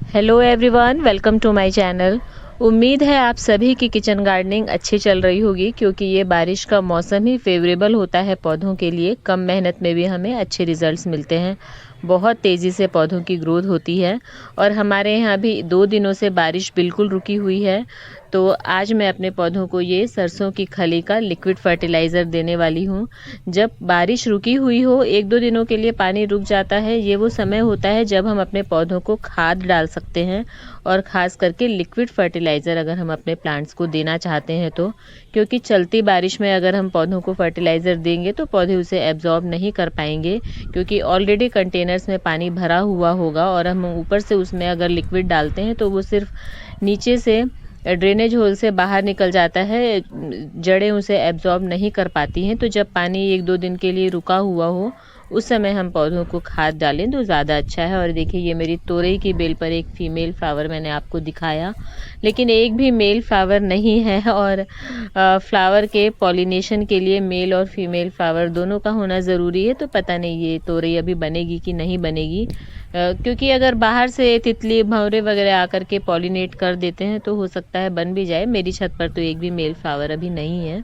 Hello everyone, welcome to my channel. उम्मीद है आप सभी की किचन गार्डनिंग अच्छी चल रही होगी, क्योंकि ये बारिश का मौसम ही फेवरेबल होता है पौधों के लिए। कम मेहनत में भी हमें अच्छे रिजल्ट्स मिलते हैं। बहुत तेज़ी से पौधों की ग्रोथ होती है और हमारे यहाँ भी 2 दिनों से बारिश बिल्कुल रुकी हुई है। तो आज मैं अपने पौधों को ये सरसों की खली का लिक्विड फर्टिलाइज़र देने वाली हूँ। जब बारिश रुकी हुई हो, 1-2 दिनों के लिए पानी रुक जाता है, ये वो समय होता है जब हम अपने पौधों को खाद डाल सकते हैं, और ख़ास करके लिक्विड फर्टिलाइज़र अगर हम अपने प्लांट्स को देना चाहते हैं तो। क्योंकि चलती बारिश में अगर हम पौधों को फर्टिलाइज़र देंगे तो पौधे उसे एब्जॉर्ब नहीं कर पाएंगे, क्योंकि ऑलरेडी कंटेनर्स में पानी भरा हुआ होगा, और हम ऊपर से उसमें अगर लिक्विड डालते हैं तो वो सिर्फ नीचे से ड्रेनेज होल से बाहर निकल जाता है, जड़ें उसे एब्जॉर्ब नहीं कर पाती हैं। तो जब पानी 1-2 दिन के लिए रुका हुआ हो, उस समय हम पौधों को खाद डालें तो ज़्यादा अच्छा है। और देखिए, ये मेरी तोरई की बेल पर एक फीमेल फ्लावर मैंने आपको दिखाया, लेकिन एक भी मेल फ्लावर नहीं है। और फ्लावर के पॉलिनेशन के लिए मेल और फीमेल फ्लावर दोनों का होना ज़रूरी है। तो पता नहीं ये तोरई अभी बनेगी कि नहीं बनेगी, क्योंकि अगर बाहर से तितली भंवरे वगैरह आकर के पॉलिनेट कर देते हैं तो हो सकता है बन भी जाए। मेरी छत पर तो एक भी मेल फ्लावर अभी नहीं है,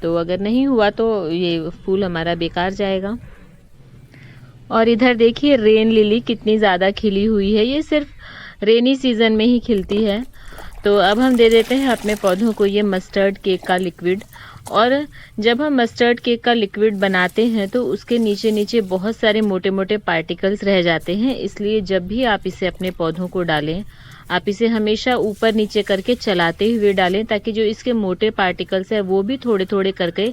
तो अगर नहीं हुआ तो ये फूल हमारा बेकार जाएगा। और इधर देखिए, रेन लिली कितनी ज़्यादा खिली हुई है। ये सिर्फ रेनी सीज़न में ही खिलती है। तो अब हम दे देते हैं अपने पौधों को ये मस्टर्ड केक का लिक्विड। और जब हम मस्टर्ड केक का लिक्विड बनाते हैं तो उसके नीचे नीचे बहुत सारे मोटे मोटे पार्टिकल्स रह जाते हैं, इसलिए जब भी आप इसे अपने पौधों को डालें, आप इसे हमेशा ऊपर नीचे करके चलाते हुए डालें, ताकि जो इसके मोटे पार्टिकल्स हैं वो भी थोड़े थोड़े करके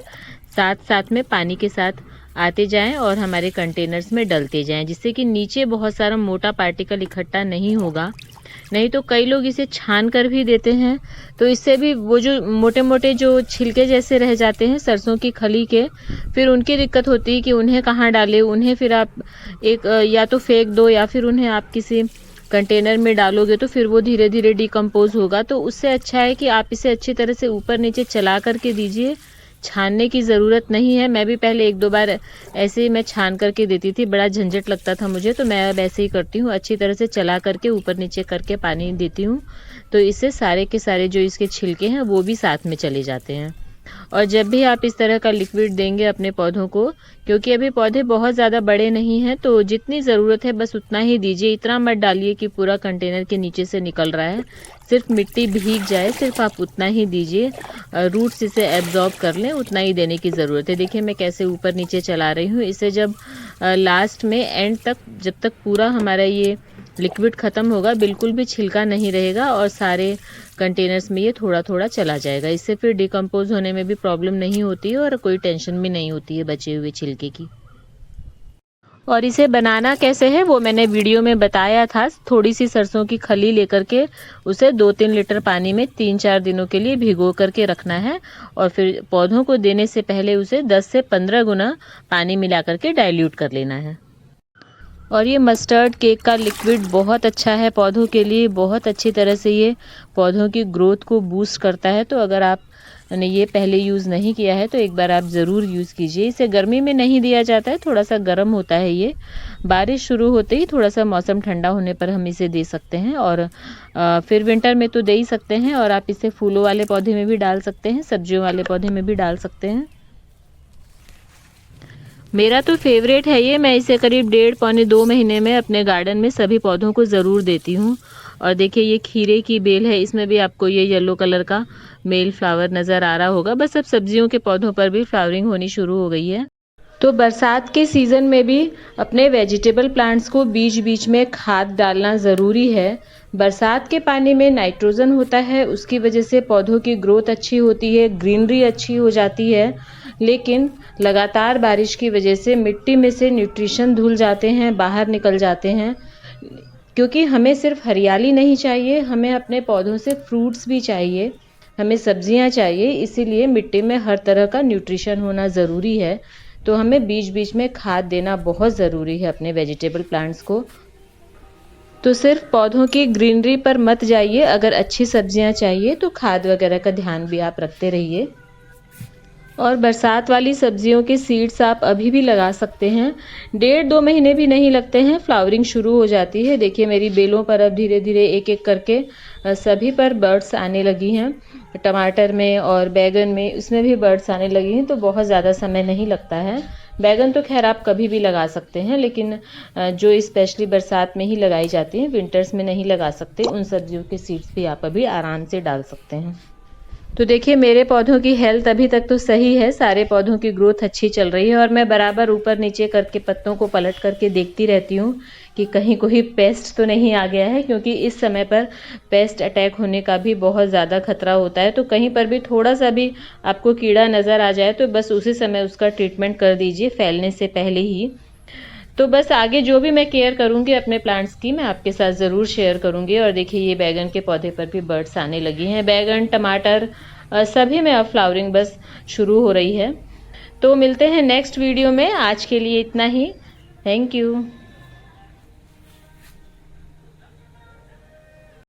साथ साथ में पानी के साथ आते जाएं और हमारे कंटेनर्स में डलते जाएं, जिससे कि नीचे बहुत सारा मोटा पार्टिकल इकट्ठा नहीं होगा। नहीं तो कई लोग इसे छान कर भी देते हैं, तो इससे भी वो जो मोटे मोटे जो छिलके जैसे रह जाते हैं सरसों की खली के, फिर उनकी दिक्कत होती है कि उन्हें कहाँ डालें। उन्हें फिर आप एक या तो फेंक दो, या फिर उन्हें आप किसी कंटेनर में डालोगे तो फिर वो धीरे धीरे डिकम्पोज होगा। तो उससे अच्छा है कि आप इसे अच्छी तरह से ऊपर नीचे चला करके दीजिए। छानने की ज़रूरत नहीं है। मैं भी पहले 1-2 बार ऐसे ही मैं छान करके देती थी, बड़ा झंझट लगता था मुझे, तो मैं अब ऐसे ही करती हूँ। अच्छी तरह से चला करके ऊपर नीचे करके पानी देती हूँ, तो इससे सारे के सारे जो इसके छिलके हैं वो भी साथ में चले जाते हैं। और जब भी आप इस तरह का लिक्विड देंगे अपने पौधों को, क्योंकि अभी पौधे बहुत ज़्यादा बड़े नहीं हैं, तो जितनी ज़रूरत है बस उतना ही दीजिए। इतना मत डालिए कि पूरा कंटेनर के नीचे से निकल रहा है, सिर्फ मिट्टी भीग जाए, सिर्फ आप उतना ही दीजिए। रूट्स इसे एब्जॉर्ब कर लें, उतना ही देने की ज़रूरत है। देखिए मैं कैसे ऊपर नीचे चला रही हूँ इसे। जब लास्ट में एंड तक, जब तक पूरा हमारा ये लिक्विड ख़त्म होगा, बिल्कुल भी छिलका नहीं रहेगा और सारे कंटेनर्स में ये थोड़ा थोड़ा चला जाएगा। इससे फिर डिकम्पोज होने में भी प्रॉब्लम नहीं होती है और कोई टेंशन भी नहीं होती है बचे हुए छिलके की। और इसे बनाना कैसे है वो मैंने वीडियो में बताया था। थोड़ी सी सरसों की खली लेकर के उसे 2-3 लीटर पानी में 3-4 दिनों के लिए भिगो करके रखना है, और फिर पौधों को देने से पहले उसे 10 से 15 गुना पानी मिला करके डाइल्यूट कर लेना है। और ये मस्टर्ड केक का लिक्विड बहुत अच्छा है पौधों के लिए, बहुत अच्छी तरह से ये पौधों की ग्रोथ को बूस्ट करता है। तो अगर आपने ये पहले यूज़ नहीं किया है तो एक बार आप ज़रूर यूज़ कीजिए। इसे गर्मी में नहीं दिया जाता है, थोड़ा सा गर्म होता है ये। बारिश शुरू होते ही थोड़ा सा मौसम ठंडा होने पर हम इसे दे सकते हैं, और फिर विंटर में तो दे ही सकते हैं। और आप इसे फूलों वाले पौधे में भी डाल सकते हैं, सब्जियों वाले पौधे में भी डाल सकते हैं। मेरा तो फेवरेट है ये। मैं इसे करीब 1.5-2 महीने में अपने गार्डन में सभी पौधों को ज़रूर देती हूँ। और देखिए, ये खीरे की बेल है, इसमें भी आपको ये येलो कलर का मेल फ्लावर नज़र आ रहा होगा। बस अब सब्जियों के पौधों पर भी फ्लावरिंग होनी शुरू हो गई है। तो बरसात के सीज़न में भी अपने वेजिटेबल प्लांट्स को बीच बीच में खाद डालना ज़रूरी है। बरसात के पानी में नाइट्रोजन होता है, उसकी वजह से पौधों की ग्रोथ अच्छी होती है, ग्रीनरी अच्छी हो जाती है। लेकिन लगातार बारिश की वजह से मिट्टी में से न्यूट्रिशन धुल जाते हैं, बाहर निकल जाते हैं। क्योंकि हमें सिर्फ हरियाली नहीं चाहिए, हमें अपने पौधों से फ्रूट्स भी चाहिए, हमें सब्जियां चाहिए। इसीलिए मिट्टी में हर तरह का न्यूट्रिशन होना ज़रूरी है। तो हमें बीच बीच में खाद देना बहुत ज़रूरी है अपने वेजिटेबल प्लांट्स को। तो सिर्फ पौधों की ग्रीनरी पर मत जाइए, अगर अच्छी सब्जियां चाहिए तो खाद वगैरह का ध्यान भी आप रखते रहिए। और बरसात वाली सब्जियों के सीड्स आप अभी भी लगा सकते हैं। 1.5-2 महीने भी नहीं लगते हैं, फ्लावरिंग शुरू हो जाती है। देखिए मेरी बेलों पर अब धीरे धीरे एक एक करके सभी पर बर्ड्स आने लगी हैं। टमाटर में और बैगन में, उसमें भी बर्ड्स आने लगी हैं, तो बहुत ज़्यादा समय नहीं लगता है। बैगन तो खैर आप कभी भी लगा सकते हैं, लेकिन जो स्पेशली बरसात में ही लगाई जाती हैं, विंटर्स में नहीं लगा सकते, उन सब्जियों के सीड्स भी आप अभी आराम से डाल सकते हैं। तो देखिए मेरे पौधों की हेल्थ अभी तक तो सही है, सारे पौधों की ग्रोथ अच्छी चल रही है और मैं बराबर ऊपर नीचे करके पत्तों को पलट करके देखती रहती हूँ कि कहीं कोई पेस्ट तो नहीं आ गया है, क्योंकि इस समय पर पेस्ट अटैक होने का भी बहुत ज़्यादा खतरा होता है। तो कहीं पर भी थोड़ा सा भी आपको कीड़ा नज़र आ जाए तो बस उसी समय उसका ट्रीटमेंट कर दीजिए, फैलने से पहले ही। तो बस आगे जो भी मैं केयर करूँगी अपने प्लांट्स की, मैं आपके साथ ज़रूर शेयर करूँगी। और देखिए ये बैगन के पौधे पर भी बर्ड्स आने लगी हैं। बैगन, टमाटर सभी में अब फ्लावरिंग बस शुरू हो रही है। तो मिलते हैं नेक्स्ट वीडियो में, आज के लिए इतना ही। Thank you.